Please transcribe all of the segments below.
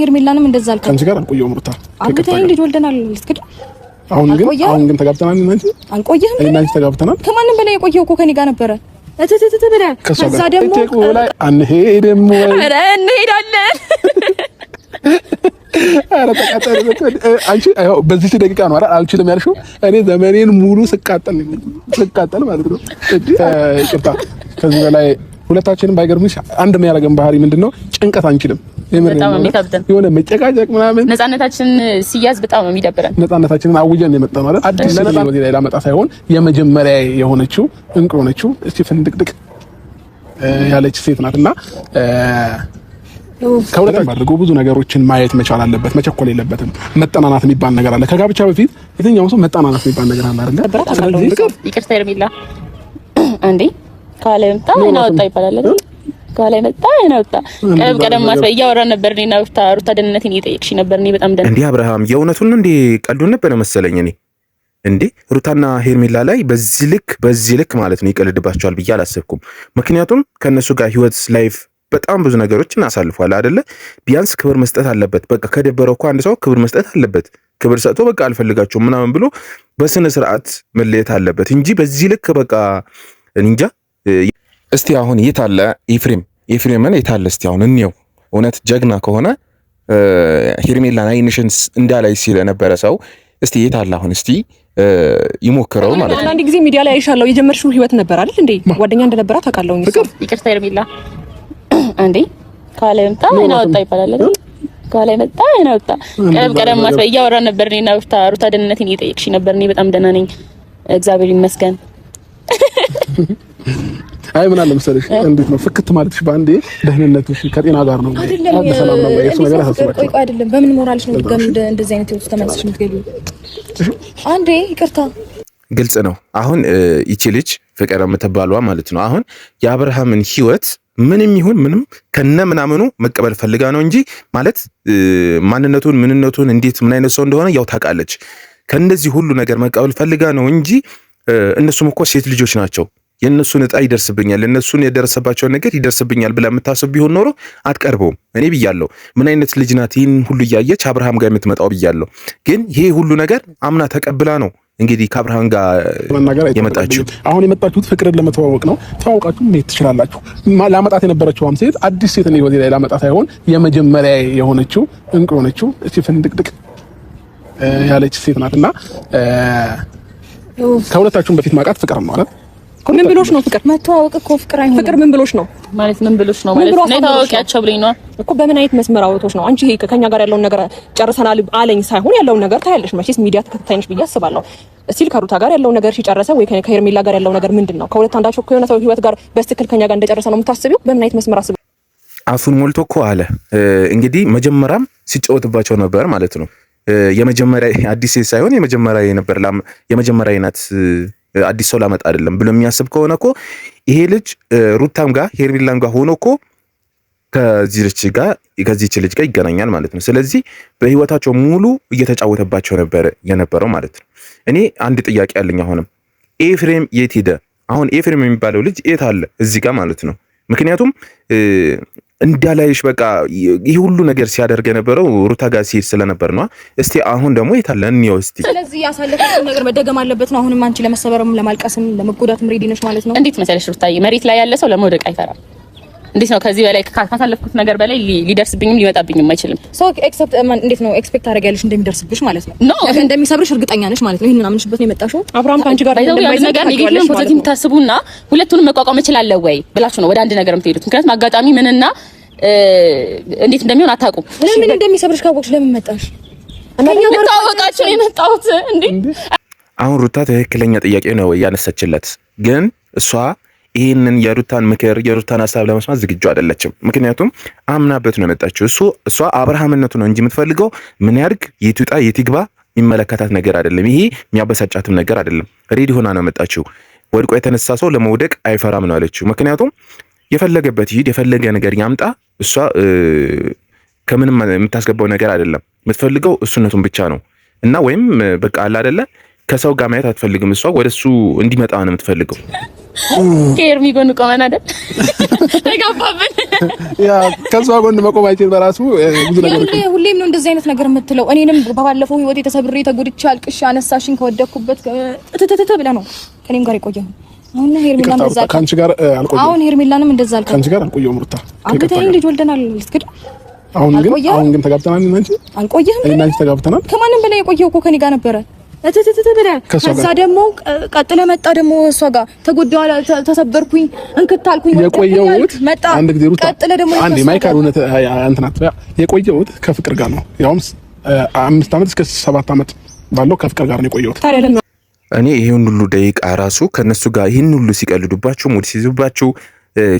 ሄርሜላንም እንደዛ አልከ ከአንቺ ጋር አልቆየሁም ሩታ አብታኝ ልጅ ወልደናል ልትክድ አሁን ግን ተጋብተናል እንጂ አልቆየህም እናንቺ ተጋብተናል ከማንም በላይ የቆየው እኮ ከኔ ጋር ነበረ እተተተተበለ ከዛ ደግሞ ላይ አንሄድም ወይ ኧረ እንሄዳለን ኧረ ተቃጠለ አንቺ አዎ በዚህ ደቂቃ ነው አይደል አልችልም ያልሽው እኔ ዘመኔን ሙሉ ስቃጠል ማለት ነው ይቅርታ ከዚህ በላይ ሁለታችንም ባይገርምሽ አንድ የሚያደርገን ባህሪ ምንድነው ጭንቀት አንችልም በጣም የሚከብደን የሆነ መጨቃጨቅ ምናምን ነፃነታችን ሲያዝ በጣም ነው የሚደብረን ነፃነታችንን አውጀን የመጣው ማለት አዲስ ለነፃነት ላይ ላመጣ ሳይሆን የመጀመሪያ የሆነችው እንቁ ሆነችው እስቲ ፍንድቅድቅ ያለች ሴት ናትና ከሁለቱም ባድርጎ ብዙ ነገሮችን ማየት መቻል አለበት መቸኮል የለበትም መጠናናት የሚባል ነገር አለ ከጋብቻ በፊት የትኛው ሰው መጠናናት የሚባል ነገር አለ አይደል ይቅርታ ሄርሜላ አንዴ ካለምታ እናወጣ ይባላል አይደል ካለ መጣ እናውጣ ቀደም ማስበይ ያወራ ነበር እኔና ሩታ ደህንነቴን እየጠየቅሽ ነበር እኔ በጣም ደህና እንዴ አብርሃም የእውነቱን እንዴ ቀልዱን ነበር መሰለኝ እኔ እንዴ ሩታና ሄርሜላ ላይ በዚህ ልክ ማለት ነው ይቀልድባቸዋል ብዬ አላሰብኩም ምክንያቱም ከነሱ ጋር ህይወት ላይፍ በጣም ብዙ ነገሮችን አሳልፏል አይደለ ቢያንስ ክብር መስጠት አለበት በቃ ከደበረው እኮ አንድ ሰው ክብር መስጠት አለበት ክብር ሰጥቶ በቃ አልፈልጋቸውም ምናምን ብሎ በስነ ስርዓት መለየት አለበት እንጂ በዚህ ልክ በቃ እንጃ እስቲ አሁን የታለ ኤፍሬምን የታለ እስቲ አሁን እንየው እውነት ጀግና ከሆነ ሄርሜላን አይንሽን እንዳላይ ሲል የነበረ ሰው እስቲ የታለ አሁን እስቲ ይሞክረው ማለት ነው አንድ ጊዜ ሚዲያ ላይ አይሻለው የጀመርሽው ህይወት ነበር አይደል እንዴ ጓደኛ እንደነበራ ታውቃለሁኝ ይቅርታ ሄርሜላ አንዴ ካለምታ እናወጣ ይባላል አይደል ካለ መጣ እናወጣ ቀደም ማስበይ ያወራ ነበር እኔና ሩታ ደህንነቴን እየጠየቅሽ ነበር እኔ በጣም ደህና ነኝ እግዚአብሔር ይመስገን አይ ምን አለ መሰለሽ እንዴት ነው ፍክት ማለትሽ ባንዴ ደህንነትሽ ከጤና ጋር ነው በሰላም ነው ወይ እሱ ነገር አሳስባችሁ ቆይ አይደለም በምን ሞራልሽ ነው ድጋሚ እንደዚህ አይነት ህይወት ተመልሰሽ የምትገቢው አንዴ ይቅርታ ግልጽ ነው አሁን ይቺ ልጅ ፍቅር የምትባለዋ ማለት ነው አሁን የአብርሃምን ህይወት ምንም ይሁን ምንም ከነ ምናምኑ መቀበል ፈልጋ ነው እንጂ ማለት ምንነቱን እንዴት ምን አይነት ሰው እንደሆነ ያው ታውቃለች ከነዚህ ሁሉ ነገር መቀበል ፈልጋ ነው እንጂ እነሱም እኮ ሴት ልጆች ናቸው የነሱን እጣ ይደርስብኛል እነሱን የደረሰባቸውን ነገር ይደርስብኛል ብላ የምታስብ ቢሆን ኖሮ አትቀርበውም እኔ ብያለሁ ምን አይነት ልጅ ናት ይሄን ሁሉ እያየች አብርሃም ጋር የምትመጣው ብያለሁ ግን ይሄ ሁሉ ነገር አምና ተቀብላ ነው እንግዲህ ከአብርሃም ጋር የመጣችው አሁን የመጣችሁት ፍቅርን ለመተዋወቅ ነው ተዋውቃችሁ ምን ትችላላችሁ ላመጣት የነበረችው ሴት አዲስ ሴት ነው ወዲህ ላይ ላመጣ ሳይሆን የመጀመሪያ የሆነችው እንቁ ሆነችው እስቲ ፍንድቅድቅ ያለች ሴት ናትና ከሁለታችሁም በፊት ማቃት ፍቅር ነው አይደል ምን ብሎሽ ነው ፍቅር መተዋወቅ እኮ ፍቅር አይሆንም ፍቅር ምን ብሎሽ ነው ማለት ምን ብሎሽ ነው ማለት ነው ታውቂያቸው ብለኝ ነው እኮ በምን አይነት መስመር አውጥቶሽ ነው አንቺ ይሄ ከኛ ጋር ያለውን ነገር ጨርሰናል አለኝ ሳይሆን ያለውን ነገር ታያለሽ መቼስ ሚዲያ ተከታታይነሽ ብዬ አስባለሁ እስቲል ከሩታ ጋር ያለው ነገር ሲጨርሰ ወይ ከሄርሜላ ጋር ያለው ነገር ምንድነው ከሁለት አንዳቸው ከሆነ ሰው ህይወት ጋር በስትክክል ከኛ ጋር እንደጨረሰ ነው የምታስቢው በምን አይነት መስመር አስብ አፉን ሞልቶ እኮ አለ እንግዲህ መጀመሪያም ሲጫወትባቸው ነበር ማለት ነው የመጀመሪያ አዲስ ሳይሆን የመጀመሪያ አይነት አዲስ ሰው ላመጣ አይደለም ብሎ የሚያስብ ከሆነ እኮ ይሄ ልጅ ሩታም ጋር ሄርሜላም ጋር ሆኖ እኮ ከዚህች ልጅ ጋር ይገናኛል ማለት ነው ስለዚህ በህይወታቸው ሙሉ እየተጫወተባቸው ነበር የነበረው ማለት ነው እኔ አንድ ጥያቄ አለኝ አሁንም ኤፍሬም የት ሄደ አሁን ኤፍሬም የሚባለው ልጅ የት አለ እዚህ ጋር ማለት ነው ምክንያቱም እንዳላይሽ በቃ ይሄ ሁሉ ነገር ሲያደርግ የነበረው ሩታ ጋር ሲሄድ ስለነበር ነው እስቲ አሁን ደግሞ የታለ እንየው እስቲ ስለዚህ ያሳለፈው ነገር መደገም አለበት ነው አሁንም አንቺ ለመሰበርም ለማልቀስም ለመጎዳትም ሬዲ ነሽ ማለት ነው እንዴት መሰለሽ ሩታዬ መሬት ላይ ያለ ሰው ለመውደቅ አይፈራም እንዴት ነው ከዚህ በላይ ካሳለፍኩት ነገር በላይ ሊደርስብኝም ሊመጣብኝም አይችልም ሶ ኤክሰፕት እንዴት ነው ኤክስፔክት አደርጋለሽ እንደሚደርስብሽ ማለት ነው እንደሚሰብርሽ እርግጠኛ ነሽ ማለት ነው ይሄንን አምንሽበት ነው የመጣሽው አብርሃም ካንቺ ጋር እንደማይዘ ነገር ኔጌቲቭ ፖዚቲቭ ታስቡና ሁለቱንም መቋቋም እችላለሁ ወይ ብላችሁ ነው ወደ አንድ ነገር የምትሄዱት ምክንያቱም አጋጣሚ ምንና እንዴት እንደሚሆን አታውቁም ለምን እንደሚሰብርሽ ካወቅሽ ለምን መጣሽ እኛ ታወቃችሁ የመጣሁት እንዴ አሁን ሩታ ትክክለኛ ጥያቄ ነው ያነሳችለት ግን እሷ ይሄንን የሩታን ምክር የሩታን ሐሳብ ለመስማት ዝግጁ አይደለችም ምክንያቱም አምናበት ነው የመጣችው እሷ አብርሃምነቱ ነው እንጂ የምትፈልገው ምን ያርግ የትውጣ የትግባ የሚመለከታት ነገር አይደለም ይሄ የሚያበሳጫትም ነገር አይደለም ሬዲ ሆና ነው የመጣችው ወድቆ የተነሳ ሰው ለመውደቅ አይፈራም ነው አለችው ምክንያቱም የፈለገበት ይሄድ የፈለገ ነገር ያምጣ እሷ ከምንም የምታስገባው ነገር አይደለም የምትፈልገው እሱነቱን ብቻ ነው እና ወይም በቃ አለ አይደለ ከሰው ጋር ማየት አትፈልግም እሷ ወደሱ እንዲመጣ ነው የምትፈልገው ከኤርሚ ጎን ቆመን አይደል ተጋባብን። ያ ከሷ ጎን መቆማችን በራሱ ብዙ ነገር ሁሌም ነው እንደዚህ አይነት ነገር የምትለው። እኔንም በባለፈው ህይወቴ ተሰብሬ ተጎድቼ አልቅሼ አነሳሽኝ ከወደኩበት ትትት ብለህ ነው ከኔም ጋር የቆየው። አሁን ሄርሜላን እንደዛ ካንቺ ጋር አልቆየም። አሁን ሄርሜላንም እንደዛ አልከኝ። ካንቺ ጋር አልቆየም ሩታ። አግብተኸኝ ልጅ ወልደናል ልትክድ። አሁን ግን ተጋብተናል። እንጂ አልቆየህም። እኔና አንቺ ተጋብተናል። ከማንም በላይ የቆየው እኮ ከኔ ጋር ነበረ። ከዛ ደግሞ ቀጥለ መጣ ደግሞ እሷ ጋር ተጎዳዋል፣ ተሰበርኩኝ፣ እንክታልኩኝ የቆየሁት መጣ። አንድ ጊዜ ሩታ ቀጥለ ደግሞ አንዴ ማይካል ሆነ አንተናት የቆየሁት ከፍቅር ጋር ነው። ያውም 5 ዓመት እስከ 7 ዓመት ባለው ከፍቅር ጋር ነው የቆየሁት። እኔ ይሄን ሁሉ ደቂቃ ራሱ ከነሱ ጋር ይሄን ሁሉ ሲቀልዱባችሁ ሙድ ሲይዙባችሁ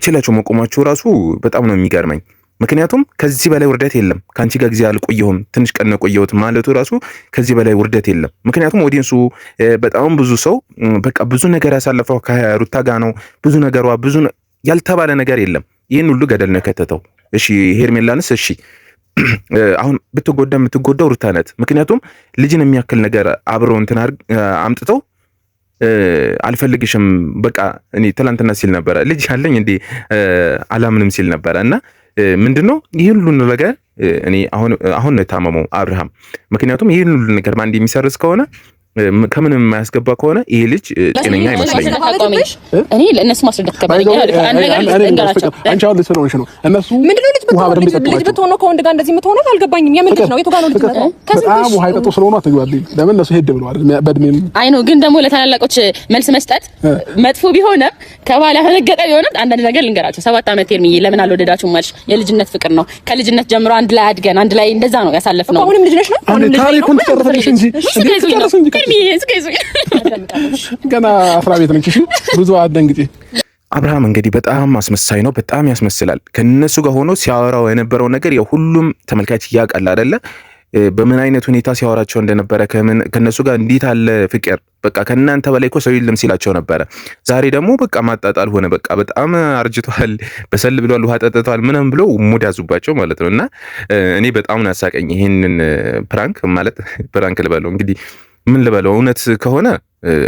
ችላችሁ መቆማችሁ ራሱ በጣም ነው የሚገርመኝ። ምክንያቱም ከዚህ በላይ ውርደት የለም። ካንቺ ጋር ጊዜ አልቆየሁም ትንሽ ቀን ነው ቆየሁት ማለቱ ራሱ ከዚህ በላይ ውርደት የለም። ምክንያቱም ኦዲየንሱ በጣም ብዙ ሰው በቃ ብዙ ነገር ያሳለፈው ከሩታ ጋር ነው። ብዙ ነገሯ ብዙ ያልተባለ ነገር የለም። ይህን ሁሉ ገደል ነው ከተተው። እሺ ሄርሜላንስ እሺ አሁን የምትጎዳው ሩታ ናት። ምክንያቱም ልጅን የሚያክል ነገር አብረው እንትን አምጥተው አልፈልግሽም በቃ እኔ ትላንትና ሲል ነበረ ልጅ አለኝ እንዴ አላምንም ሲል ነበረ እና ምንድነው ይሄን ሁሉ ነገር እኔ አሁን ነው የታመመው አብርሃም። ምክንያቱም ይሄን ሁሉ ነገር ማንዲ የሚሰርዝ ከሆነ ከምንም የማያስገባ ከሆነ ይሄ ልጅ ጤነኛ አይመስለኝም። እኔ ለእነሱ ማስረዳት ከባድ አንድ ነገር ልንገራቸው። አንቺ አሁን ልትሰሩሽ ነው እነሱ ምንድነው ልጅ ብትሆን ከወንድ ጋር እንደዚህ የምትሆነው አልገባኝም። የምን ልጅ ነው? የቱ ጋር ነው ልጅ ነው? በጣም ውሃ የጠጡ ስለሆኑ አትግባልኝ። ለምን እነሱ ሄድ ብለዋል በእድሜም አይ ነው። ግን ደግሞ ለታላላቆች መልስ መስጠት መጥፎ ቢሆንም ከባላ ፈነገጠ ቢሆንም አንዳንድ ነገር ልንገራቸው። 7 ዓመት ሄርሚዬ ለምን አልወደዳችሁም ማለሽ የልጅነት ፍቅር ነው። ከልጅነት ጀምሮ አንድ ላይ አድገን አንድ ላይ እንደዛ ነው ያሳለፍነው። አሁንም ልጅ ነሽ ነው? አሁንም ልጅ ነሽ እንጂ ገና 10 ቤት ነች። ብዙ አትደንግጪ። አብርሃም እንግዲህ በጣም አስመሳይ ነው። በጣም ያስመስላል። ከነሱ ጋር ሆኖ ሲያወራው የነበረው ነገር ሁሉም ተመልካች ያውቃል አይደለ? በምን አይነት ሁኔታ ሲያወራቸው እንደነበረ ከነሱ ጋር እንዴት አለ ፍቅር በቃ ከናንተ በላይ እኮ ሰው የለም ሲላቸው ነበረ። ዛሬ ደግሞ በቃ ማጣጣል ሆነ። በቃ በጣም አርጅቷል፣ በሰል ብሏል፣ ውሃ ጠጥቷል ምንም ብሎ ሙድ ያዙባቸው ማለት ነውና እኔ በጣም ነው ያሳቀኝ። ይሄንን ፕራንክ ማለት ፕራንክ ልበለው እንግዲህ ምን ልበለው እውነት ከሆነ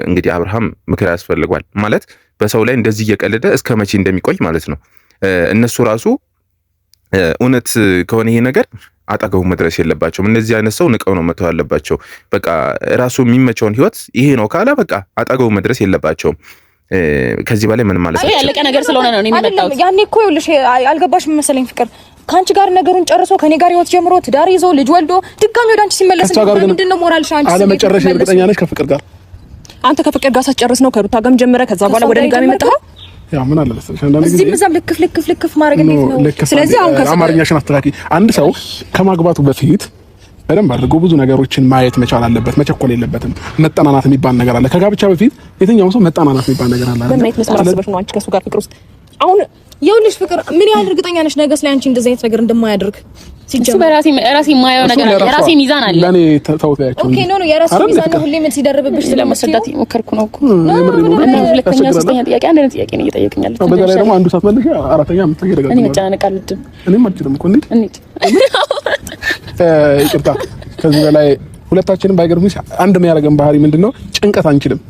እንግዲህ አብርሃም ምክር ያስፈልጓል ማለት በሰው ላይ እንደዚህ እየቀለደ እስከ መቼ እንደሚቆይ ማለት ነው። እነሱ ራሱ እውነት ከሆነ ይሄ ነገር አጠገቡ መድረስ የለባቸውም። እነዚህ አይነት ሰው ንቀው ነው መተው ያለባቸው። በቃ ራሱ የሚመቸውን ህይወት ይሄ ነው ካለ በቃ አጠገቡ መድረስ የለባቸውም። ከዚህ በላይ ምን ማለት ነው? ያለቀ ነገር ስለሆነ ነው የሚመጣው። ያኔ እኮ ይኸውልሽ አልገባሽም መሰለኝ ፍቅር ካንቺ ጋር ነገሩን ጨርሶ ከኔ ጋር ህይወት ጀምሮ ትዳር ይዞ ልጅ ወልዶ ድጋሚ ወደ አንቺ ሲመለስ ምንድነው ሞራልሽ? አንቺ አለመጨረሽ እርግጠኛ ነሽ ከፍቅር ጋር? አንተ ከፍቅር ጋር ሳትጨርስ ነው ከሩታ ጋርም ጀመረ ከዛ በኋላ ወደ ድጋሚ መጣው። ያው ምን አለ መሰለሽ አንዳንድ ጊዜ እዚህም ልክፍ ማድረግ እንዴት ነው? ስለዚህ አሁን አማርኛሽን አስተካኪ። አንድ ሰው ከማግባቱ በፊት በደንብ አድርጎ ብዙ ነገሮችን ማየት መቻል አለበት። መቸኮል የለበትም። መጠናናት የሚባል ነገር አለ። ከጋብቻ በፊት የትኛውም ሰው መጠናናት የሚባል ነገር አለ። በማየት መስማማት ነው። አንቺ ከሱ ጋር ፍቅር ውስጥ አሁን ይኸውልሽ ፍቅር ምን ያህል እርግጠኛ ነሽ ነገስ ላይ አንቺ እንደዚህ አይነት ነገር እንደማያደርግ? ሲጀምር በራሴ የማየው ነገር አለ። የራሴ ሚዛን አለ። ለኔ ተውታያቸው ኦኬ ነው የራሴ ሚዛን ነው። ሁሌ ምን ሲደርብብሽ ለማስረዳት ሞከርኩ ነው እኮ። እና ሁለተኛ ሶስተኛ ጥያቄ አንድ አይነት ጥያቄ ነው እየጠየቀኝ ያለው። በዛ ላይ ደግሞ አንዱ ሳትመልሽ አራተኛ የምትጠይቀኝ እኔ መጨናነቅ አልወድም። እኔም አልችልም እኮ እንዴ ይቅርታ። ከዚህ በላይ ሁለታችንም ባይገርምሽ አንድ የሚያደርገን ባህሪ ምንድነው? ጭንቀት አንችልም።